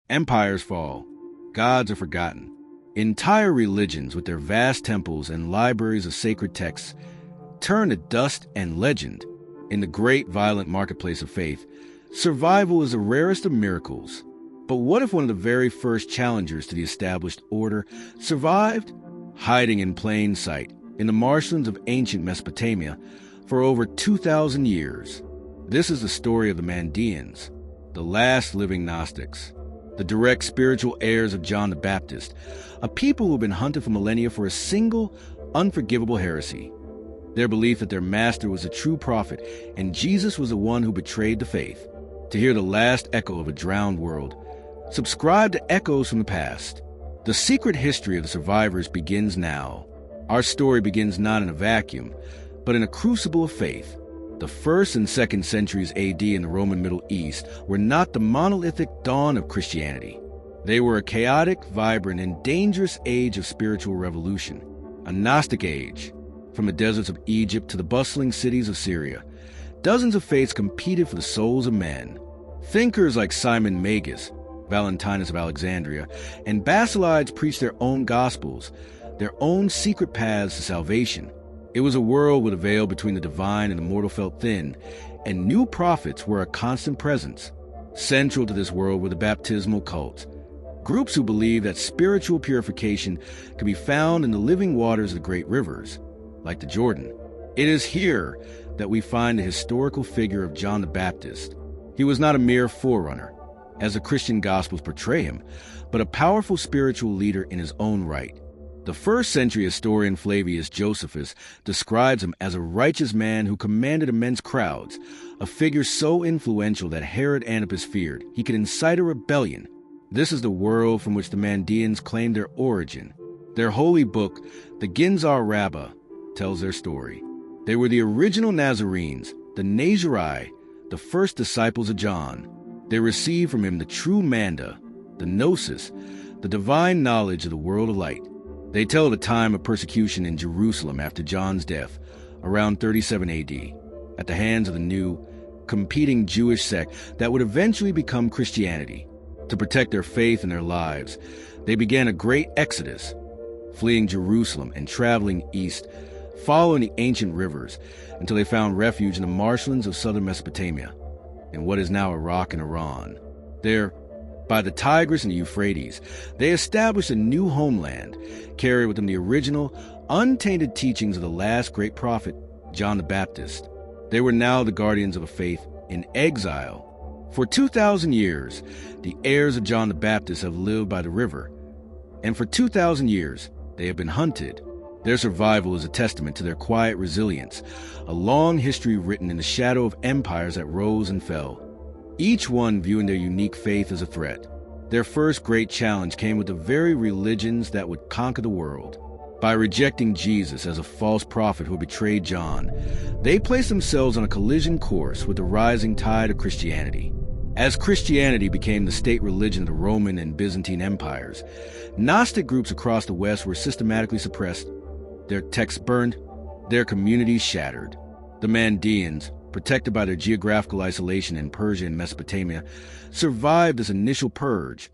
Empires fall. Gods are forgotten. Entire religions, with their vast temples and libraries of sacred texts, turn to dust and legend. In the great violent marketplace of faith, survival is the rarest of miracles. But what if one of the very first challengers to the established order survived? Hiding in plain sight in the marshlands of ancient Mesopotamia for over 2,000 years. This is the story of the Mandeans, the last living Gnostics, the direct spiritual heirs of John the Baptist, a people who have been hunted for millennia for a single, unforgivable heresy. Their belief that their master was a true prophet and Jesus was the one who betrayed the faith. To hear the last echo of a drowned world, subscribe to Echoes from the Past. The secret history of the survivors begins now. Our story begins not in a vacuum, but in a crucible of faith. The 1st and 2nd centuries AD in the Roman Middle East were not the monolithic dawn of Christianity. They were a chaotic, vibrant, and dangerous age of spiritual revolution, a Gnostic age. From the deserts of Egypt to the bustling cities of Syria, dozens of faiths competed for the souls of men. Thinkers like Simon Magus, Valentinus of Alexandria, and Basilides preached their own gospels, their own secret paths to salvation. It was a world where the veil between the divine and the mortal felt thin, and new prophets were a constant presence. Central to this world were the baptismal cults, groups who believed that spiritual purification could be found in the living waters of the great rivers, like the Jordan. It is here that we find the historical figure of John the Baptist. He was not a mere forerunner, as the Christian Gospels portray him, but a powerful spiritual leader in his own right. The 1st century historian Flavius Josephus describes him as a righteous man who commanded immense crowds, a figure so influential that Herod Antipas feared he could incite a rebellion. This is the world from which the Mandeans claim their origin. Their holy book, the Ginzar Rabbah, tells their story. They were the original Nazarenes, the Nazarii, the first disciples of John. They received from him the true Manda, the Gnosis, the divine knowledge of the world of light. They tell of a time of persecution in Jerusalem after John's death, around 37 AD, at the hands of the new, competing Jewish sect that would eventually become Christianity. To protect their faith and their lives, they began a great exodus, fleeing Jerusalem and traveling east, following the ancient rivers until they found refuge in the marshlands of southern Mesopotamia, in what is now Iraq and Iran. There, by the Tigris and the Euphrates, they established a new homeland, carried with them the original, untainted teachings of the last great prophet, John the Baptist. They were now the guardians of a faith in exile. For 2,000 years, the heirs of John the Baptist have lived by the river, and for 2,000 years, they have been hunted. Their survival is a testament to their quiet resilience, a long history written in the shadow of empires that rose and fell, each one viewing their unique faith as a threat. Their first great challenge came with the very religions that would conquer the world. By rejecting Jesus as a false prophet who betrayed John, they placed themselves on a collision course with the rising tide of Christianity. As Christianity became the state religion of the Roman and Byzantine empires, Gnostic groups across the West were systematically suppressed, their texts burned, their communities shattered. The Mandeans, protected by their geographical isolation in Persia and Mesopotamia, survived this initial purge,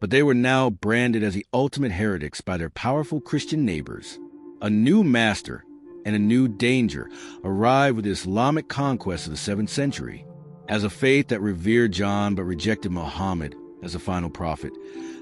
but they were now branded as the ultimate heretics by their powerful Christian neighbors. A new master and a new danger arrived with the Islamic conquest of the 7th century. As a faith that revered John but rejected Muhammad as a final prophet,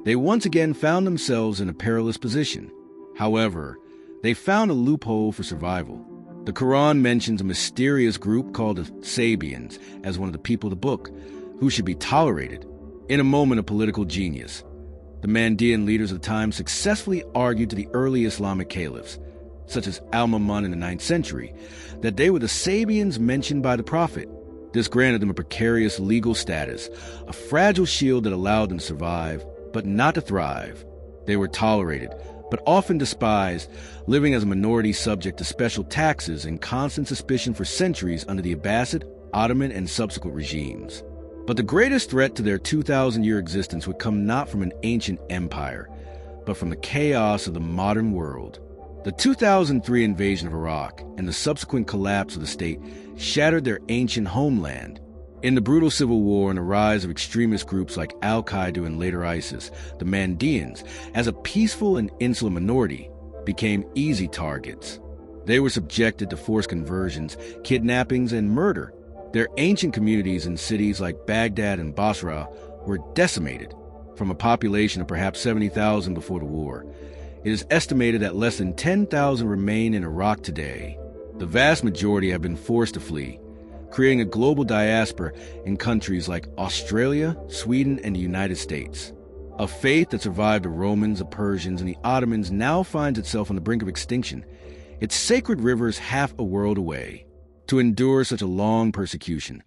they once again found themselves in a perilous position. However, they found a loophole for survival. The Quran mentions a mysterious group called the Sabians as one of the people of the book, who should be tolerated. In a moment of political genius, the Mandean leaders of the time successfully argued to the early Islamic caliphs, such as Al-Mamun in the 9th century, that they were the Sabians mentioned by the prophet. This granted them a precarious legal status, a fragile shield that allowed them to survive, but not to thrive. They were tolerated, but often despised, living as a minority subject to special taxes and constant suspicion for centuries under the Abbasid, Ottoman, and subsequent regimes. But the greatest threat to their 2,000-year existence would come not from an ancient empire, but from the chaos of the modern world. The 2003 invasion of Iraq and the subsequent collapse of the state shattered their ancient homeland. In the brutal civil war and the rise of extremist groups like Al-Qaeda and later ISIS, the Mandeans, as a peaceful and insular minority, became easy targets. They were subjected to forced conversions, kidnappings, and murder. Their ancient communities in cities like Baghdad and Basra were decimated, from a population of perhaps 70,000 before the war. It is estimated that less than 10,000 remain in Iraq today. The vast majority have been forced to flee, creating a global diaspora in countries like Australia, Sweden, and the United States. A faith that survived the Romans, the Persians, and the Ottomans now finds itself on the brink of extinction, its sacred rivers half a world away. To endure such a long persecution,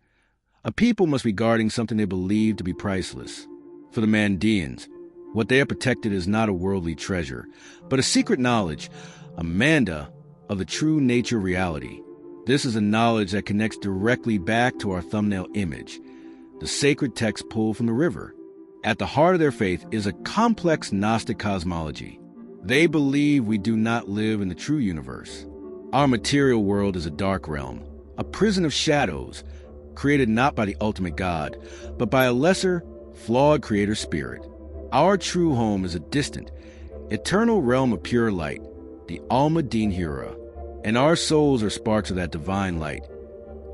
a people must be guarding something they believe to be priceless. For the Mandeans, what they have protected is not a worldly treasure, but a secret knowledge, a manda, of the true nature reality. This is a knowledge that connects directly back to our thumbnail image, the sacred text pulled from the river. At the heart of their faith is a complex Gnostic cosmology. They believe we do not live in the true universe. Our material world is a dark realm, a prison of shadows, created not by the ultimate God, but by a lesser, flawed creator spirit. Our true home is a distant, eternal realm of pure light, the Alma Dinhira, and our souls are sparks of that divine light,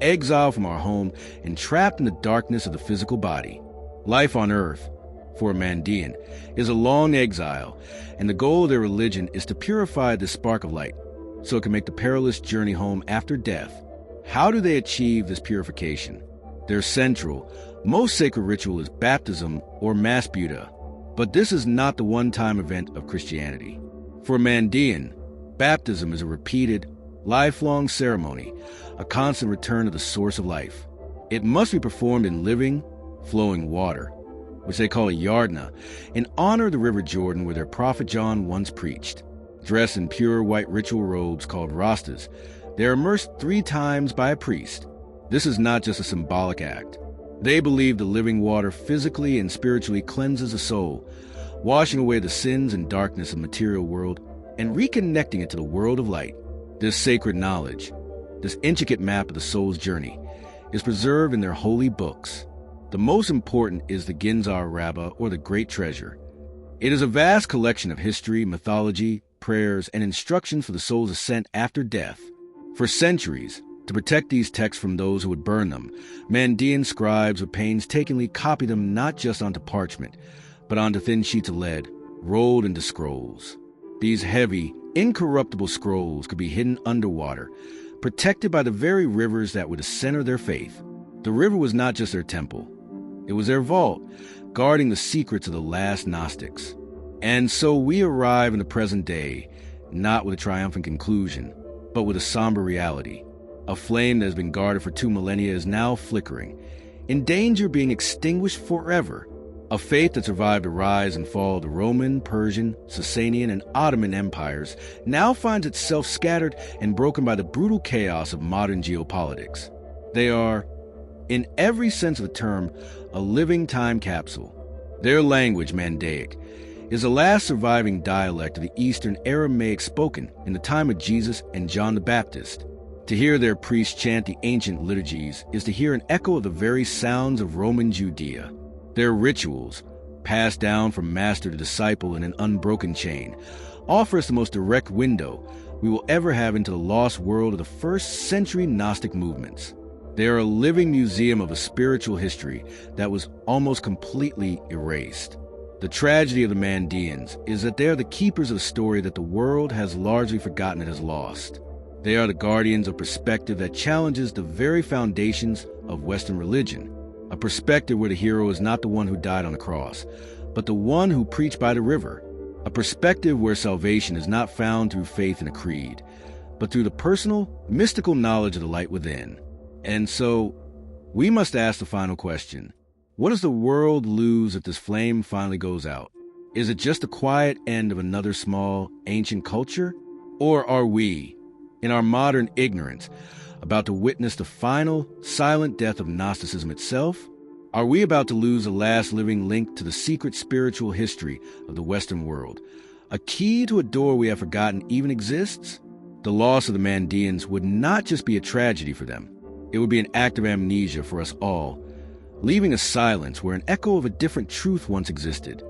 exiled from our home and trapped in the darkness of the physical body. Life on earth, for a Mandean, is a long exile, and the goal of their religion is to purify this spark of light so it can make the perilous journey home after death. How do they achieve this purification? Their central, most sacred ritual is baptism or masbuta, but this is not the one-time event of Christianity. For a Mandean, baptism is a repeated, lifelong ceremony, a constant return to the source of life. It must be performed in living, flowing water, which they call a yardna, in honor of the River Jordan where their prophet John once preached. Dressed in pure white ritual robes called rastas, they are immersed 3 times by a priest. This is not just a symbolic act. They believe the living water physically and spiritually cleanses the soul, washing away the sins and darkness of the material world and reconnecting it to the world of light. This sacred knowledge, this intricate map of the soul's journey, is preserved in their holy books. The most important is the Ginzar Rabbah, or the Great Treasure. It is a vast collection of history, mythology, prayers, and instructions for the soul's ascent after death. For centuries, to protect these texts from those who would burn them, Mandean scribes would painstakingly copy them not just onto parchment, but onto thin sheets of lead, rolled into scrolls. These heavy, incorruptible scrolls could be hidden underwater, protected by the very rivers that were the center of their faith. The river was not just their temple. It was their vault, guarding the secrets of the last Gnostics. And so we arrive in the present day, not with a triumphant conclusion, but with a somber reality. A flame that has been guarded for 2 millennia is now flickering, in danger of being extinguished forever. A faith that survived the rise and fall of the Roman, Persian, Sasanian, and Ottoman empires now finds itself scattered and broken by the brutal chaos of modern geopolitics. They are, in every sense of the term, a living time capsule. Their language, Mandaic, is the last surviving dialect of the Eastern Aramaic spoken in the time of Jesus and John the Baptist. To hear their priests chant the ancient liturgies is to hear an echo of the very sounds of Roman Judea. Their rituals, passed down from master to disciple in an unbroken chain, offer us the most direct window we will ever have into the lost world of the first-century Gnostic movements. They are a living museum of a spiritual history that was almost completely erased. The tragedy of the Mandeans is that they are the keepers of a story that the world has largely forgotten it has lost. They are the guardians of perspective that challenges the very foundations of Western religion, a perspective where the hero is not the one who died on the cross, but the one who preached by the river, a perspective where salvation is not found through faith in a creed, but through the personal, mystical knowledge of the light within. And so, we must ask the final question. What does the world lose if this flame finally goes out? Is it just the quiet end of another small, ancient culture? Or are we, in our modern ignorance, about to witness the final, silent death of Gnosticism itself? Are we about to lose the last living link to the secret spiritual history of the Western world? A key to a door we have forgotten even exists? The loss of the Mandeans would not just be a tragedy for them. It would be an act of amnesia for us all, leaving a silence where an echo of a different truth once existed.